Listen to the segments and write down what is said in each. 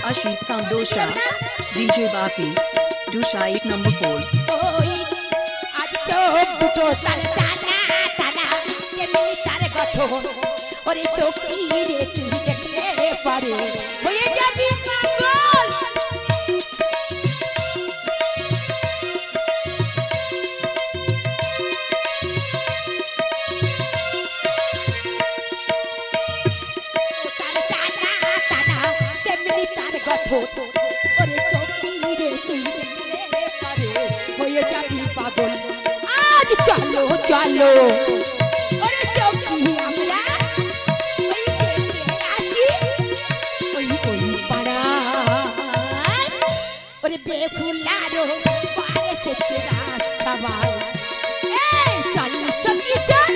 Ashit Sandosha, DJ Bapi, Dusha 8 number 4. ওই আজ চোখ দুটো তার টানা টানা তেমনি তার গঠন ওরে সখী রে তুই দেখলে পারে হয়ে যাবি পাগল তার টানা টানা তেমনি তার গঠন ওরে সখী রে তুই দেখলে পারে হয়ে যাবি পাগল আজ চলো চলো ওরে সখী আমরা ওই দেখে আসি ওই ওই পাড়ায় ওরে বেফুলারো পারে সেতে রাস্তা বাই এই চলো সখী চল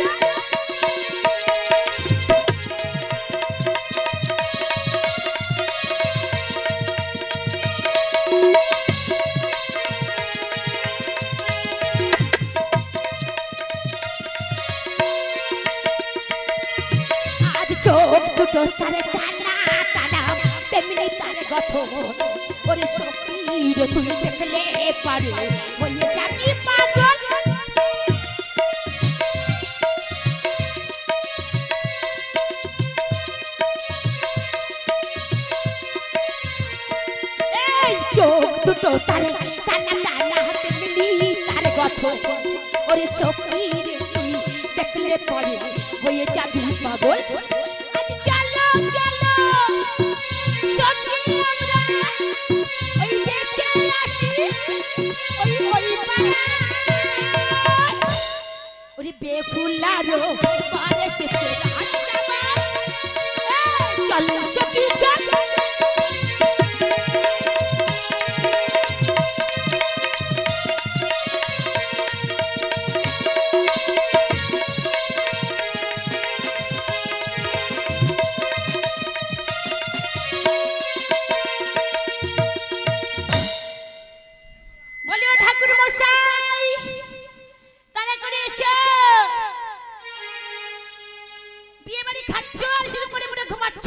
আজ চোখ দুটো তারে টানা টানা তেমনি তার গঠন ওরে সখীর তুই দেখলে পারে হয়ে যাবি পাগল এই চোখ দুটো তারে টানা টানা তেমনি তার গঠন ওরে সখীর তুই দেখলে পারে হয়ে যাবি পাগল আজ চলো চলো সখী আমরা ওই দেখে আসি ওই ওই পাড়ায় ওরে বেফুলারো পারে সেতে রাস্তা বাই চলো সখী চলো বলিও ঠাকুর মশাই তারা করে এসো বিয়ে বাড়ি খাচ্ছ আর শুধু পড়ে পড়ে ঘুমাচ্ছ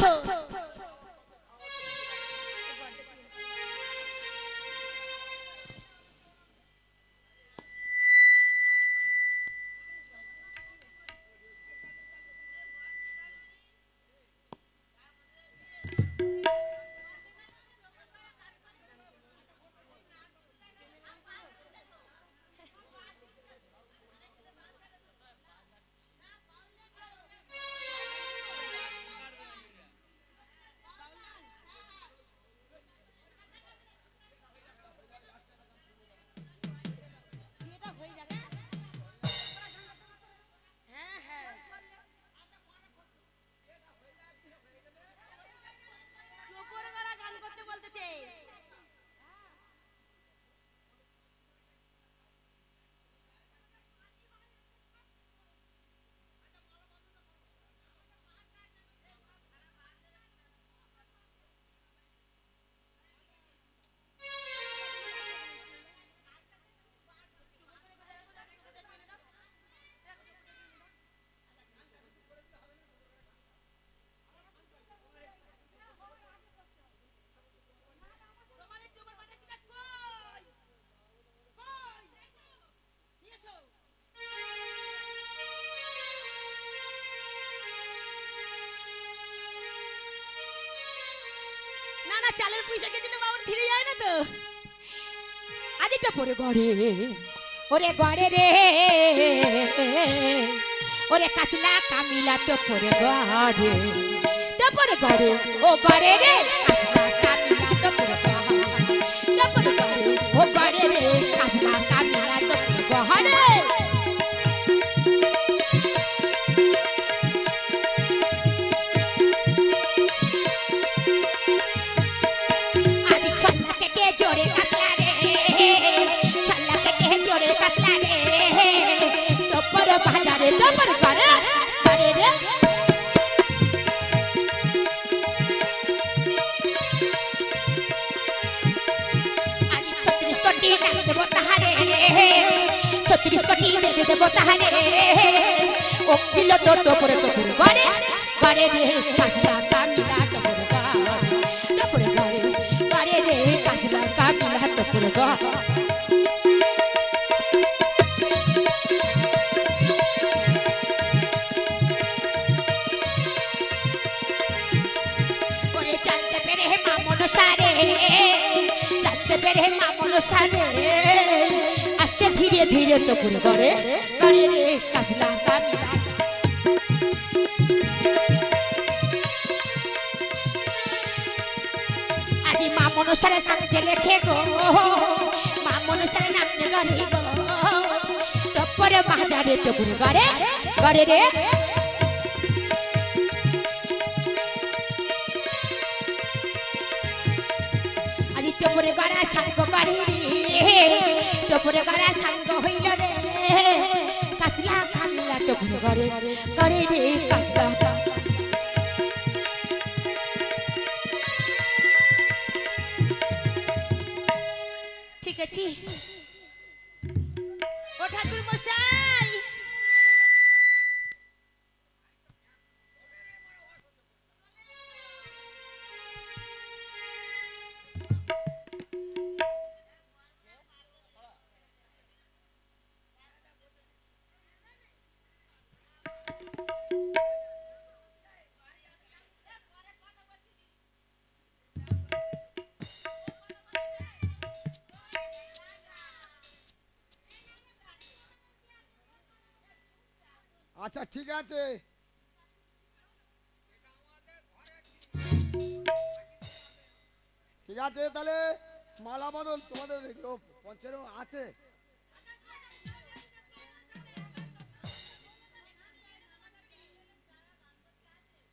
গান করতে বলতেছে না না চালের পয়সা কে দিলে বাবুর ফিরে যায় না তো আজ এটা পরে গড়ে ওরে গড়ে রে ওরে কাতলা কামিলা তো পরে গড়ে তো পরে গড়ে ও গড়ে রে কাতলা কামিলা তো পরে গড়ে তো পরে গড়ে ও গড়ে রে কাতলা কামিলা তো পরে গড়ে ছত্রিশ কোটি দেব তাহারে ও কিলো তো করে তো গড়ে গড়ে রে কাটলা কামিলা তো করে গড়ে করে গো ওরে জানতে পেরে মামন সারে জানতে পেরে মামন সারে আসে ধীরে ধীরে টুকুর করে করে রে কাজলা কামিলা আজি মামন সারে নামতে লেখে গো মামন সারে নামতে গড়ি গো টপরে বাজারে টুকুর করে করে রে আজি টপরে গড়া সাঙ্গ বাড়ি টপরে গড়া সাঙ্গ হইল রে কাজলা কামিলা টুকুর করে করে রে কাজলা ঠিক আছে ও ঠাকুর মশাই আচ্ছা ঠিক আছে ঠিক আছে তাহলে মালা বদল তোমাদের পঞ্চেরও আছে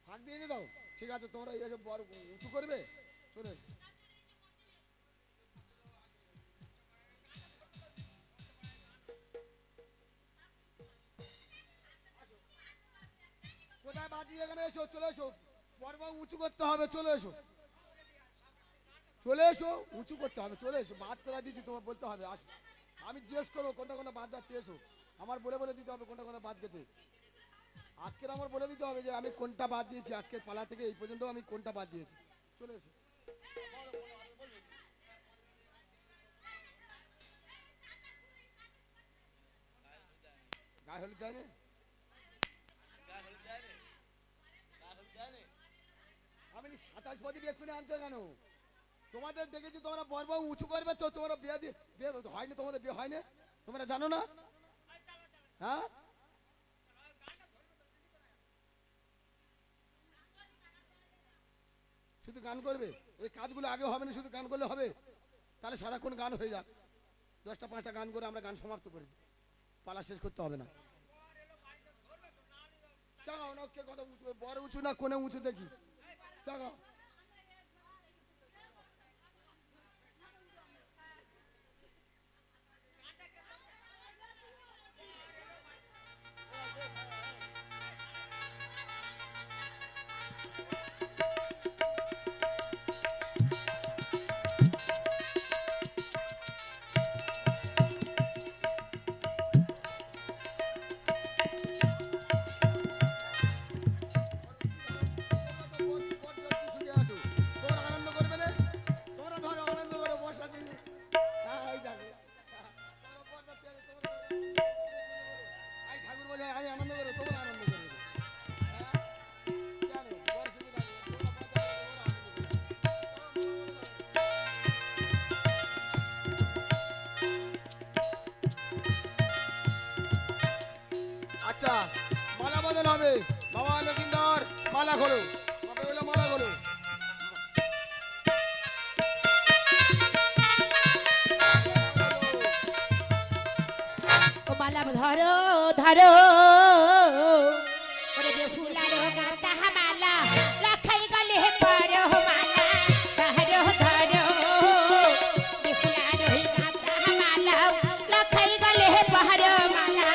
ফাঁক দিয়ে দাও ঠিক আছে তোমরা এই বড় উঁচু করবে চলে কোথায় বাদ দিয়ে এখানে এসো চলে এসো পর্ব উঁচু করতে হবে চলে এসো চলে এসো উঁচু করতে হবে চলে এসো বাদ কোথায় দিচ্ছি তোমার বলতে হবে আমি জিজ্ঞেস করবো কোনটা কোনটা বাদ যাচ্ছে এসো আমার বলে বলে দিতে হবে কোনটা কোনটা বাদ গেছে আজকের আমার বলে দিতে হবে যে আমি কোনটা বাদ দিয়েছি আজকের পালা থেকে এই পর্যন্ত আমি কোনটা বাদ দিয়েছি চলে এসো গায়ে হলুদ দেয় না আমি 27 বছর এক্ষুনি আনতে কেন তোমাদের দেখেছি তোমরা বর্ব উঁচু করবে তো তোমরা বিয়ে হয়নি তোমাদের বিয়ে হয়নি তোমরা জানো না হ্যাঁ শুধু গান করবে এই কাজগুলো আগে হবে না শুধু গান করলে হবে তাহলে সারাক্ষণ গান হয়ে যাক 10টা 5টা গান করে আমরা গান সমাপ্ত করি পালা শেষ করতে হবে না চাগাও না কে কথা উঁচু বড় উঁচু না কোনে উঁচু দেখি চাগাও আচ্ছা মালা বদল হবে বাবা লকিন্দর মালা খোলো বাবা এলো মালা খোলো ও মালা ধরো ধরো ওরে বেহুলার গাতা মালা রাখাই গলে পরো মালা ধরো ধরো বেহুলার গাতা মালা রাখাই গলে পরো মালা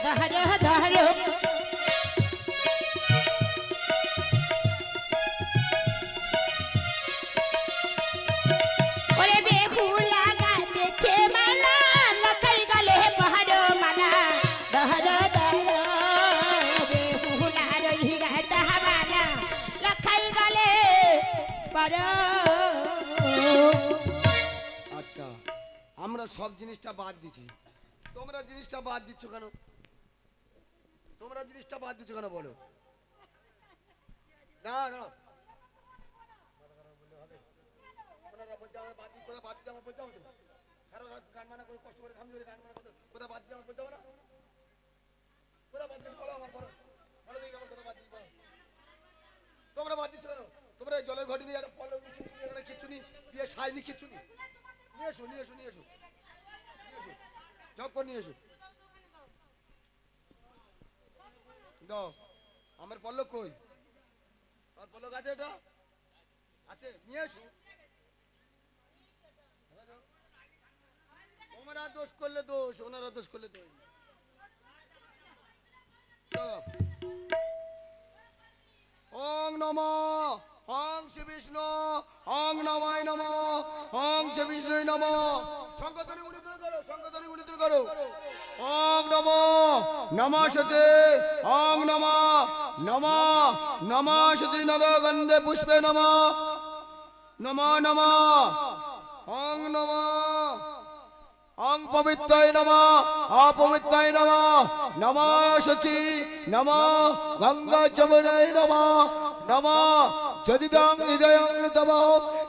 ধরো ধরো ওরে বেহুলা গাতেছে মালা রাখাই গলে পরো মালা ধরো ধরো আমরা সব জিনিসটা বাদ দিছি, তোমরা জিনিসটা বাদ দিচ্ছ কেন? তোমরা জিনিসটা বাদ দিচ্ছ কেন বলো? না না ওনারা বলতে আমার বাদ দিই, কোথা বাদ দিতে আমার বলতে হবে তো? কারো গান মানা করে কষ্ট করে খামি করে গান মানা করতে কোথা বাদ দিয়ে আমার বলতে হবে না? কোথা বাদ দিতে বলো আমার, বলো বলো দেখি আমার কোথা বাদ দিতে বলো। তোমরা বাদ দিচ্ছ কেন? তোমরা এই জলের ঘটি নিয়ে একটা পল্লব খিচুনি দিয়ে সাইনি খিচুনি নিয়ে এসো নিয়ে এসো নিয়ে এসো নিয়ে এসো জব করে নিয়ে এসো দাও। আমার পল্লব কই? আমার পল্লব আছে, এটা আছে, নিয়ে এসো। তোমরা দোষ করলে দোষ, ওনারা দোষ করলে দোষ। চলো। ওং নমঃ ওং শ্রী বিষ্ণু ওং নমায় নমঃ ওং শ্রী বিষ্ণুই নমঃ। সংকোধনী উনিতুল করো, সংকোধনী উনিতুল করো। ওং নমঃ নমঃ সচে ওং নমঃ নমঃ নমঃ সচে নদ গন্ধে পুষ্পে নমঃ নমঃ নমঃ ওং নমঃ ওং পবিত্রায় নমঃ অপবিত্রায় নমঃ নমঃ সচি নমঃ গঙ্গা যমুনায় নমঃ নমঃ যদিদং হৃদয়ং তব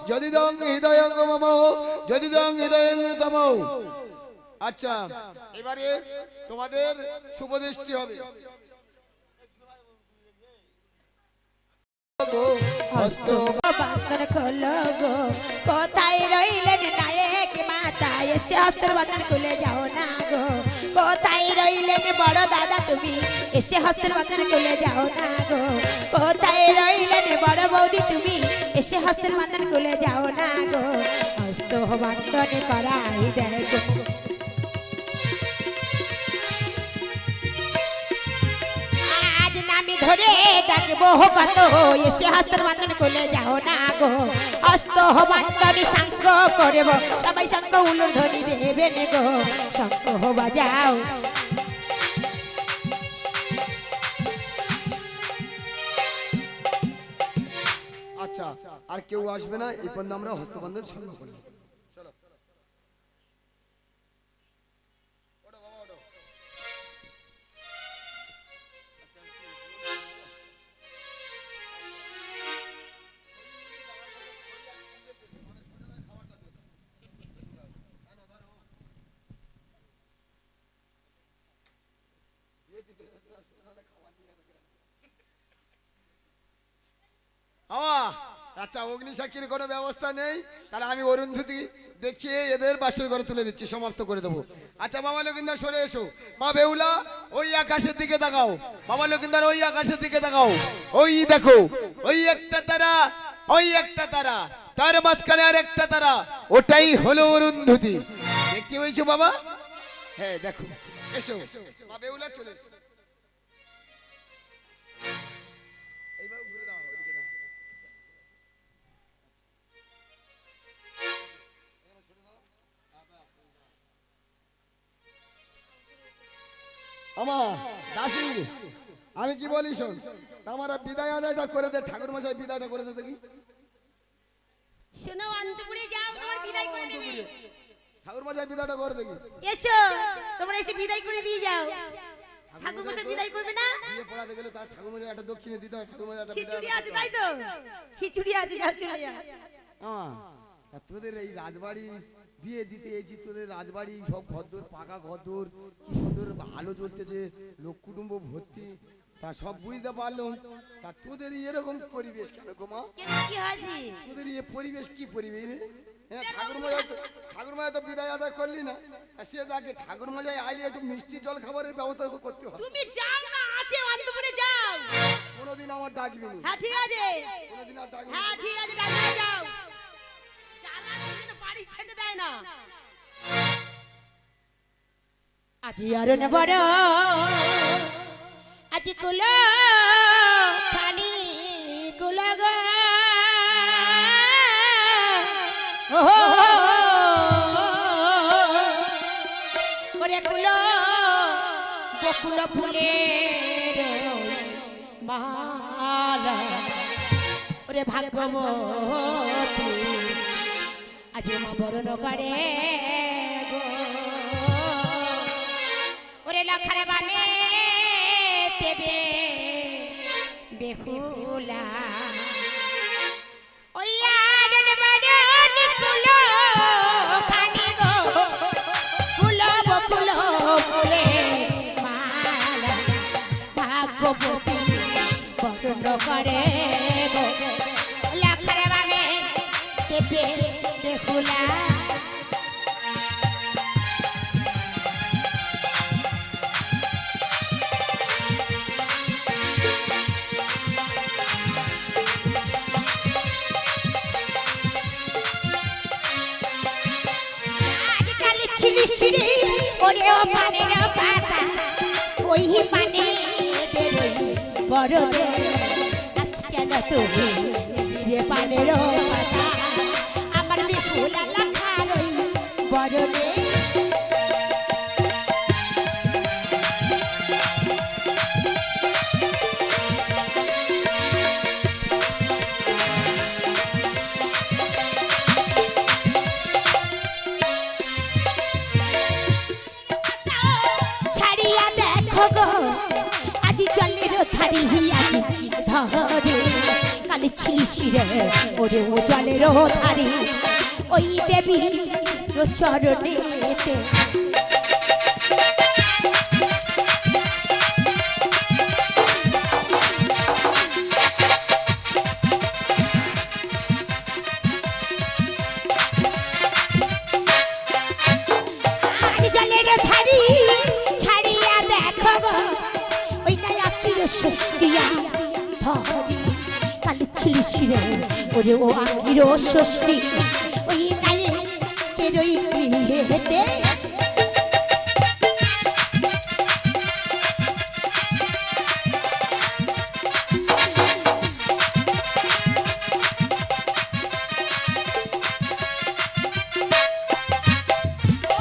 যদিদং হৃদয়ং মম যদিদং হৃদয়ং তব। আচ্ছা, এবারে তোমাদের শুভদৃষ্টি হবে। হস্ত বান্ধন খোলো গো, কোথায় রইলেন নায়ক মাতা, এসে হস্তের বান্ধন খুলে যাও না গো। কোথায় রইলেন বড় দাদা তুমি, এসে হস্তের বান্ধন খুলে যাও না গো। কোথায় রইলেন বড় বৌদি তুমি, এসে হস্তের বান্ধন খুলে যাও না গো। হস্ত বান্ধন করাই দেয় গো। আমি ধরে ডাকবো কত, এসে হস্তের বান্ধন খুলে যাও না গো। হস্ত বান্ধন শঙ্খ করব, সবাই শঙ্খ উলুর ধ্বনি দেবেন গো। শঙ্খ বাজাও। আচ্ছা, আর কেউ আসবে না এই পর্যন্ত আমরা হস্তবন্ধন শঙ্খ করব। চলো ওঠো বাবা ওঠো। আচ্ছা, অগ্নিসাক্ষীর কোনো ব্যবস্থা নেই, তাহলে আমি অরুন্ধতি দেখিয়ে এদের বাসর ঘরে তুলে দিচ্ছি, সমাপ্ত করে দেবো। আচ্ছা বাবা লক্ষিন্দর সরে এসো। মা বেহুলা ওই আকাশের দিকে তাকাও, বাবা লক্ষিন্দর ওই আকাশের দিকে তাকাও। ওই দেখো ওই একটা তারা, ওই একটা তারা, তার মাঝখানে আর একটা তারা, ওটাই হলো অরুন্ধতি। দেখতে হয়েছে বাবা? হ্যাঁ দেখো, এসো মা বেহুলা চলে এসো। এইভাবে ঘুরে দাও, ওইদিকে দাও। আমা দাসী, আমি কি বলি শোন, আমার বিদায় আদায়টা করে দে, ঠাকুর মশাই বিদায়টা করে দে দেখি। শোনো, অন্তপুরে যাও, তোমার বিদায় করে দেবে। ঠাকুর মশাই বিদায়টা করে দেখি। এসো, তোমরা এসে বিদায় করে দিয়ে যাও। ঠাকুর মশাই বিদায় করবে না? বিয়ে পড়াতে গেলে তার ঠাকুর মশাই একটা দক্ষিণে দিতে হয়, ঠাকুর মশাই একটা খিচুড়ি আছে তাই তো? খিচুড়ি আছে, যাও চলে যাও। তোদের এই রাজবাড়ি বিয়ে দিতে এসেছি, তোদের রাজবাড়ি সব ঘরদোর পাকা ঘরদোর, কি সুন্দর আলো জ্বলতেছে, লোক কুটুম্ব ভর্তি, তা সব বুঝতে পারলাম। তা তোদের এরকম পরিবেশ কেন গো মা? কি হয়েছে? তোদের এই পরিবেশ কি পরিবেশ রে? হ্যাঁ, ঠাকুর মশাই তো বিদায় আদায় করলি না, সে যাকে ঠাকুর মশাই আইলে একটু মিষ্টি জল খাবারের ব্যবস্থা তো করতে হবে। তুমি যাও না, আছে অন্তপুরে যাও। কোনোদিন আমার ডাকবি না। হ্যাঁ ঠিক আছে, কোনোদিন আর ডাকবি না। হ্যাঁ ঠিক আছে, ডাকবে যাও। জ্বালা দিন বাড়ি খেতে দেয় না। আজি আর না বড়, আজি কুলো খানি কুলো গো। ওরে কুলো বকুল ফুলের মালা, ওরে ভাগ্যবতী আজ মা বরণ করে গো ওরে লখারে বানে দেবে বেহুলা ওই আরন বারন কুলো খানি গো ফুলো বকুলো ফুলে মালা ভাগ্যবতী বসন্ত করে গো লখারে বানে দেবে বেহুলা ছিলি ওরে ও পানের পাতা ওই পানে বেরোই বড় দে আজকে না তুমি রে পানের পাতা আমার বিপুলা লাখা রই বড় দে আজি জলের ধারি আজি ধরে কালি ছিলিসিরে ওরে ও জলের ধারি ওই দেবী চরণেতে আজি জলের ধারি ষষ্ঠিয়া ধরি কালি ছিলিসিরে ওরে ও আকির ষষ্ঠী ওই গায়ে কেরই হেতে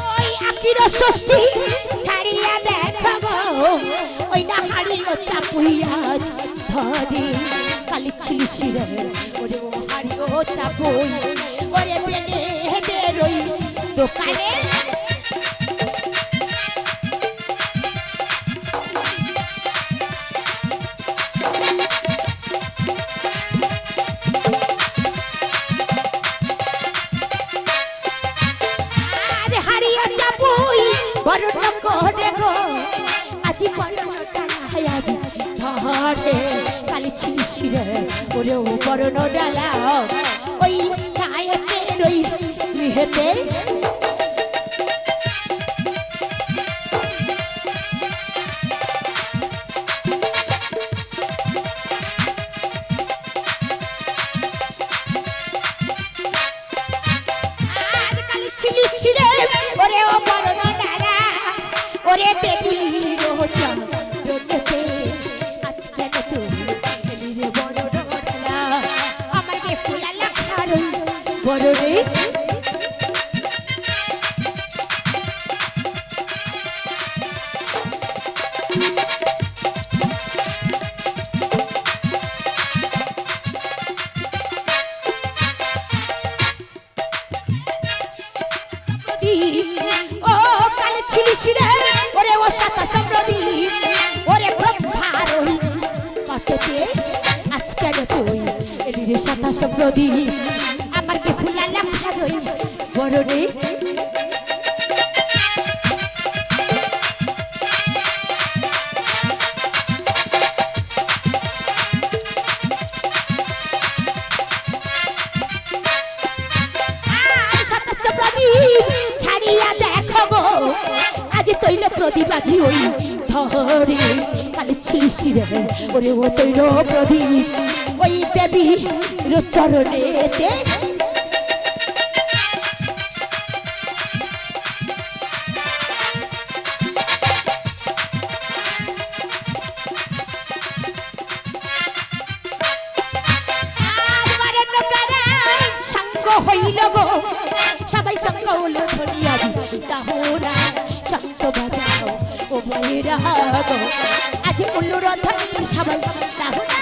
ওই আকির ষষ্ঠী ছাড়িয়া দেখো ওই না হারিও চাপুইয়াজ ধরে কালি ছিলিসিরে ওরে ও হারিও চাপুই ওরে পেটে হেঁটে রই দোকানে আরে হারিও চাপুই বড় করে গো আজি বড় আজি ধরে কালি ছিলিসিরে ওরে ও বরণ ডালা ওই গায়েতে রই গৃহেতে আর কালি ছিলিসিরে ওরে ও বরণ ডালা ওরে দেবী রোজা রোজতে আজকে না তুমি এলিরে বড় ডলা আমার বেফুলা লাখার বড় রে ও কালি ছিলিসিরে ওরে ও সাতা সম্প্রদী ওরে ব্রহ্মারই পাতেতে আজকে তুই এলিরে সাতা সম্প্রদী আমার বেফুলা লাখারই বড় রে ছাড়িয়া দেখো গো আজ তৈল প্রদীপাজি ওই ধরে কালি ছিলিসিরে ওরে ও তৈল প্রদীপ ওই দেবী চরণেতে হইল গো সবাই সঙ্গ হলো ধরিয়া তাহরা শঙ্খ বাজাও ও বৈরা গো আজ অনুরোধনী সবাই তাহরা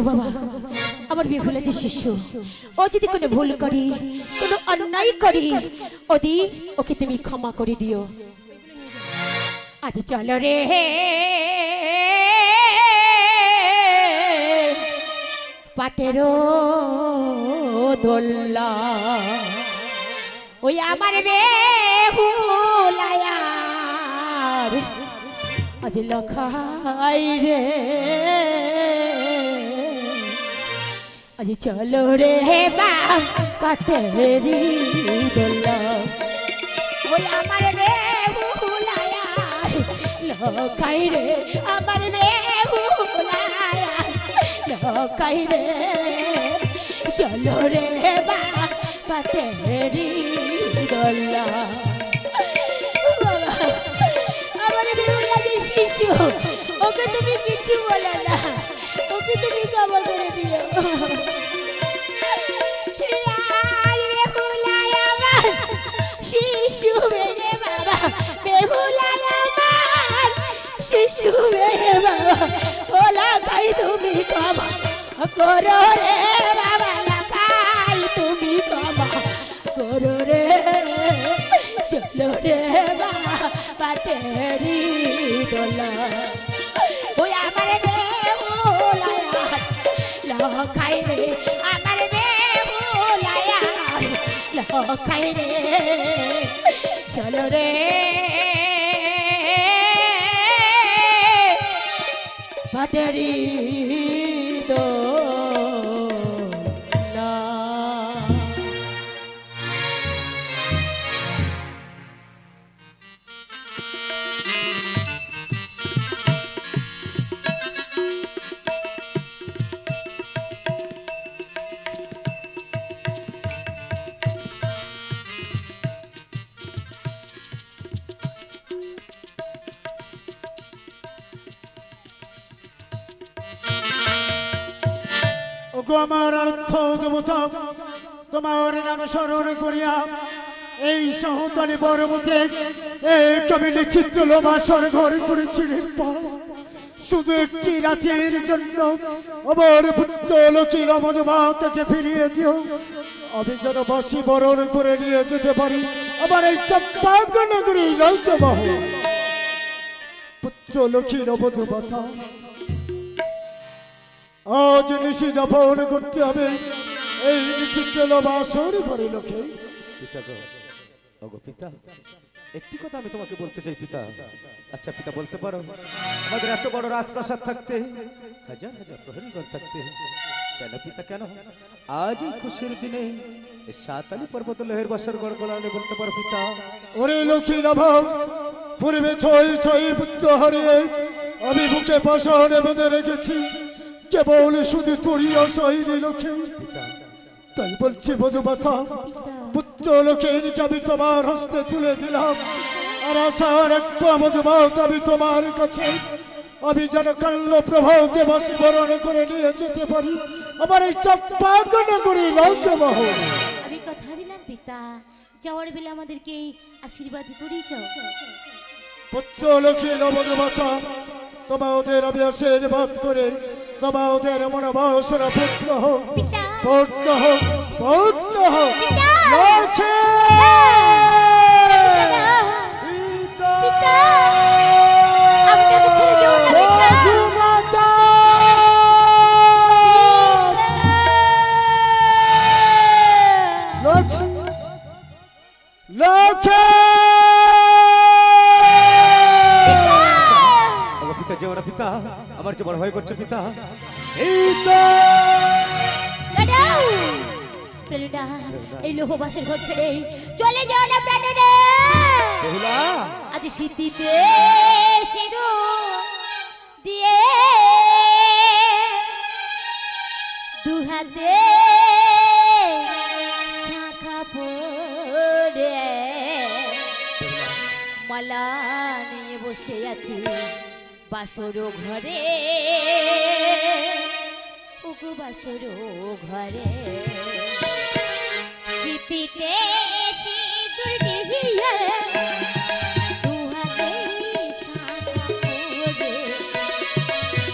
ওগো বাবা, আমার বিহুলা যে শিশু, ও যদি কোনো ভুল করি, কোনো অন্যায় করি, ওদি ওকে তুমি ক্ষমা করে দিও। আজ চলো রে পাটেরো দোল্লা, ওই আমার বেহুলায়ার আজ লখাই রে, আজ চলো রে পাটেরি দোল্লা, ওই আমার বেহুলায়ার লখাই রে, আমার বেহুলায়ার লখাই রে, চলো রে পাটেরি দোল্লা। আমার বেহুলা যে শিশু, ওকে তুমি কিছু বলে না, ওকে তুমি ক্ষমা করে দিও। শিশু মেরে বাবা, বেহুলায় আমার শিশু মেরে বাবা, ওলা খাই তুমি ক্ষমা করো রে বাবা, খাই তুমি ক্ষমা করো রে, চলো রে বাবা পাটেরি দোলা, ওই আমার বেহুলায় লখাই রে, আমার বেহুলায় লখাই রে, চলো রে পাটেরি দোলা। ওগো আমার অর্থ দেবতা, তোমার নাম স্মরণ করিয়া এই সহতলে বড়মতে এই কবিলি চিত্র বাসর ঘর করেছিলেন। শুধু একটি রাতের জন্য আমার পুত্র লক্ষ্মী রমধমাতাকে ফিরিয়ে দিও, আমি যেন বাসি বরণ করে নিয়ে যেতে পারি আমার এই চম্পাক নগরী রাজ্যবাহ। পুত্র লক্ষ্মী রমধমাতা, আজ নিশি যাপন করতে হবে এই নিচিত্র বাসর ঘরে লোকে। পিতা গো, ওগো পিতা, একটি কথা আমি তোমাকে বলতে চাই পিতা। আচ্ছা পিতা, বলতে পারো আমাদের এত বড় রাজপ্রাসাদ থাকতে, হাজার হাজার প্রহরীগণ থাকতে, কেন পিতা কেন আজ এই খুশির দিনে এই সাতালি পর্বত লোহের বাসর ঘর গোলালে বলতে পারো পিতা? ওরে লক্ষ্মী নভ, পূর্বে ছয় ছয় পুত্র হারিয়ে আমি বুকে পাশারে বেঁধে রেখেছি, কেবল শুধু তোরই আশাই রে লক্ষ্মী। তাই বলছি মধুমাতা, পুত্র লক্ষ্মীকে আমি তোমার হস্তে তুলে দিলাম, আর আশার একটু মধুমাতা আমি তোমার কাছে, আমি যেন কাল্য প্রভাতে বরণ করে নিয়ে যেতে পারি আমার এই চম্পাক নগরী রাজ্যমহল। আমি কথা দিলাম পিতা, যাওয়ার বেলা আমাদেরকে আশীর্বাদ করেই যাও। পুত্র লক্ষ্মী মধুমাতা, তোমাদের আমি আশীর্বাদ করে তোমাদের মনোবাসনা পূর্ণ হোক, পূর্ণ হোক, পূর্ণ হোক। লক্ষ্মী মধুমাতা, লক্ষ্মী লক্ষ্মী। ওগো পিতা, যেও না পিতা, আমার যে বড় ভয় করছে পিতা। এই লোহবাসের ঘর ছেড়ে চলে যাও না প্রাণেরা। বেহুলা, আজ শীতিতে শিরু দিয়ে দুহাতে শাখা পড়ে মালা নিয়ে বসে আছি বাসর ঘরে, ওগো বাসর ঘরে। স্মৃতিতে সিঁদুর দিয়ে দুহাতে শাখা পড়ে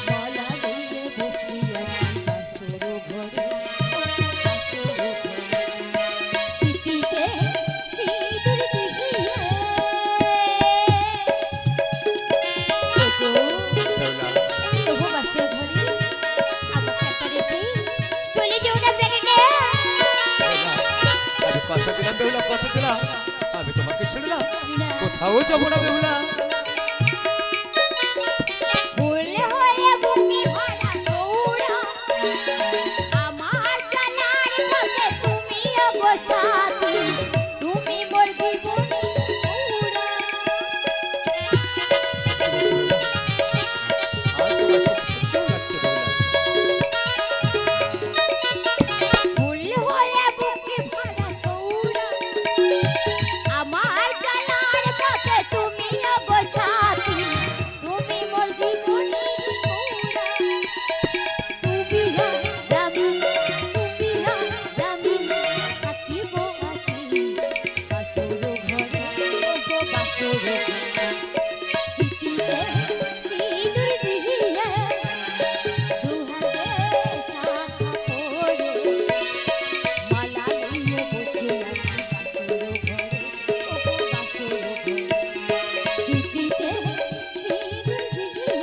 মালা নিয়ে বসে আছি ও যাবো না বেহুলা। ফুল হয়ে বুকে ভরা দৌড়া আমার চলার পথে তুমি অবসাতি তুমি মোর জীবনী পুরা ফুল হয়ে বুকে ভরা দৌড়া আমার চলার পথে তুমি অবসাতি তুমি মোর জীবনী পুরা তুমি দামি থাকিব আছি বাসর ঘরে ও বাসর চিঠিতে সিঁদুর দিয়ে দুহাতে শাখা পরে মালা লইয়ে বসে আছি বাসর ঘরে ও বাসর ঘরে চিঠিতে সিঁদুর দিয়ে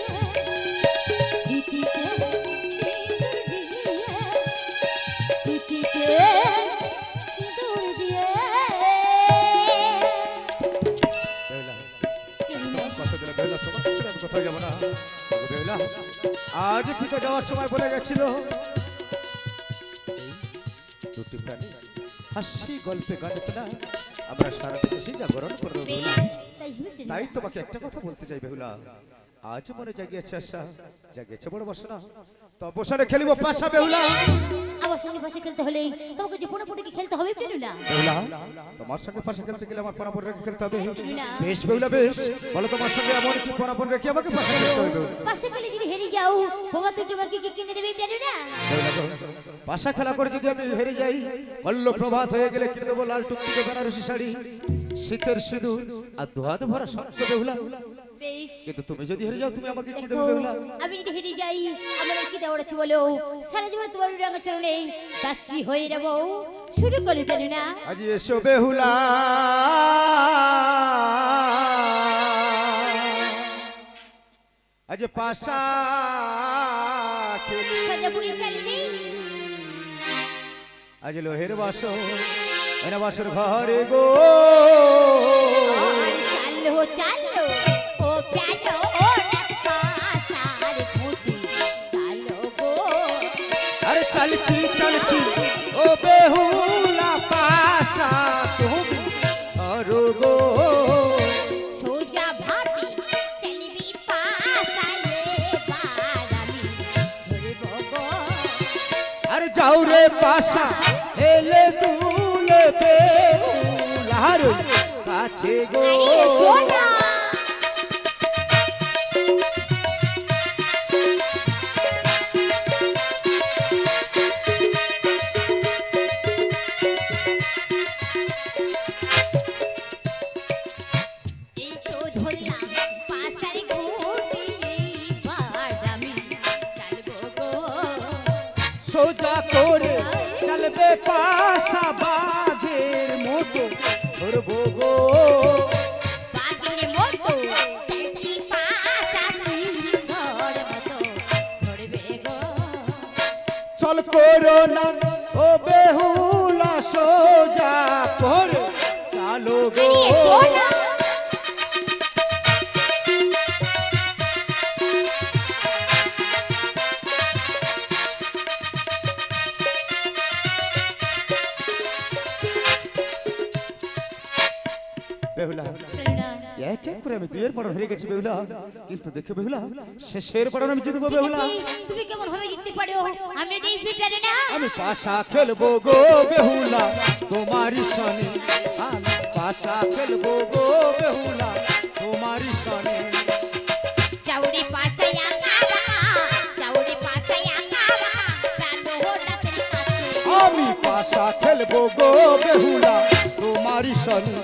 চিঠিতে চিঠিতে সিঁদুর দিয়ে বেহুলা, কথা দিলাম বেহুলা, তোমার কাছে আমি কোথাও যাবো না। ওগো বেহুলা, আজ পিতা যাওয়ার সময় বলে গেছিল দুটি প্রাণী হাসি গল্পে গানে না আমরা সারা দেশে জাগরণ করবো বেহুলা। তাই হয়েছে তাই তোমাকে একটা কথা বলতে চাই বেহুলা, আজ মনে জাগিয়েছে আশা, জাগিয়েছে বড় বাসনা, তো বসনে খেলিব পাশা বেহুলা। আমার সঙ্গে পাশে খেলতে হলে তোমাকে যে পুরো পুরো খেলতে হবে বেলুলা। বেহুলা, তোমার সঙ্গে পাশা খেলতে গেলে আমার পরাপর রেখে খেলতে হবে। বেহুলা। বেশ বেহুলা বেশ, বলো তোমার সঙ্গে এমন কি পরাপর রেখে আমাকে পাশা খেলতে হবে। পাশে খেলে যদি হেরে যাও বাবা তো তোমাকে কি কিনে দেবে বেলুলা। পাশা খেলা করে যদি আমি হেরে যাই, কল্ল প্রভাত হয়ে গেলে কিনে দেবো লাল টুকটুকে বেনারসি শাড়ি, শীতের সিঁদুর আর দুহাত ভরা শঙ্খ বেহুলা। বেশ কিন্তু তুমি যদি হেরে যাও তুমি আমাকে কি দেখো, দেবে বেহুলা? আমি যদি হেরে যাই আমার কি দেওয়ার আছে বলো, সারা জীবন তোমার রঙের চরণে দাসী হয়ে নেব। শুরু করি বেলুলা। আজ এসো বেহুলা, আজ পাশা খেলি, সাজাপুরি চালিনি আজ লোহের বাসর এনে বাসর ঘরে গো। চালো চালো ও প্রাণো ও পাশার খুঁটি চালো গো। আরে চলছি চলছি ও বেহুলা পাশা তুমি আরো গো। সোজা ভাবি চলবি পাশালে বারামি ধরব গো। আরে যাও রে পাশা এলে তুলে বেহুলার কাছে গো। আরে সোনা এই তো ধরলাম পাশারে খুঁটি বারামি চালবো গো। সোজা করে চলবে পাশা বাঘের মতো ধরবো গো। বাগিনে মতো চলছি পাশা সিংহর মতো ধরবে গো। চল করো না ও বেহুলা সোজা করে চালো গো। আরে সোনা বেহুলা, বেলুলা। এক এক করে আমি দুইয়ের পড়ন হয়ে গেছি বেহুলা, কিন্তু দেখে বেহুলা শেষের পড়ন আমি জিতবো বেহুলা। ঠিক আছে, তুমি কেমন ভাবে জিততে পারো আমি দেই ফিটারে না। আমি পাশা খেলবো গো বেহুলা তোমারই সনে, আমি পাশা খেলবো গো বেহুলা তোমারই সনে। চাউরি পাশে আঁকাবা চাউরি পাশে আঁকাবা প্রাণ হোটাতের কাছে। আমি পাশা খেলবো গো বেহুলা তোমারই সনে,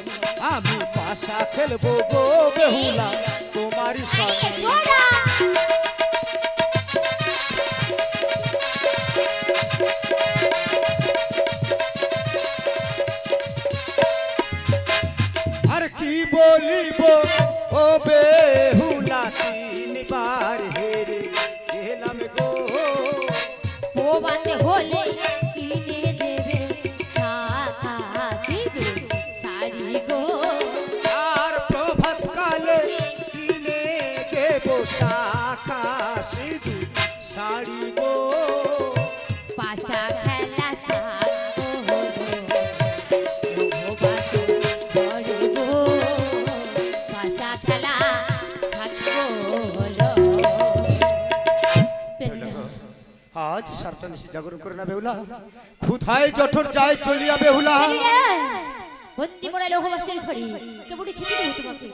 আমি পাশা খেলবো গো বেহুলা তোমারই আরে সনে। সোনা আর কি বলিব ও বেহুলা তিনবার হেরে গেলাম গো। পোবাতে হলে কিনে দেবে শাখা সিঁদুর শাড়ি গো। আর প্রভাত আকাশে দু শাড়ি গো পাশা খেলা সাগো ভালোবাসো করে গো পাশা খেলা সাগো আজ সারটা নিশি জাগরণ করে না বেহুলা ক্ষুধায় জঠর যায় চলিয়া বেহুলা বন্দি মোড়া লোহবাসের ঘরে কেবল খেতে দেবো তোমাকে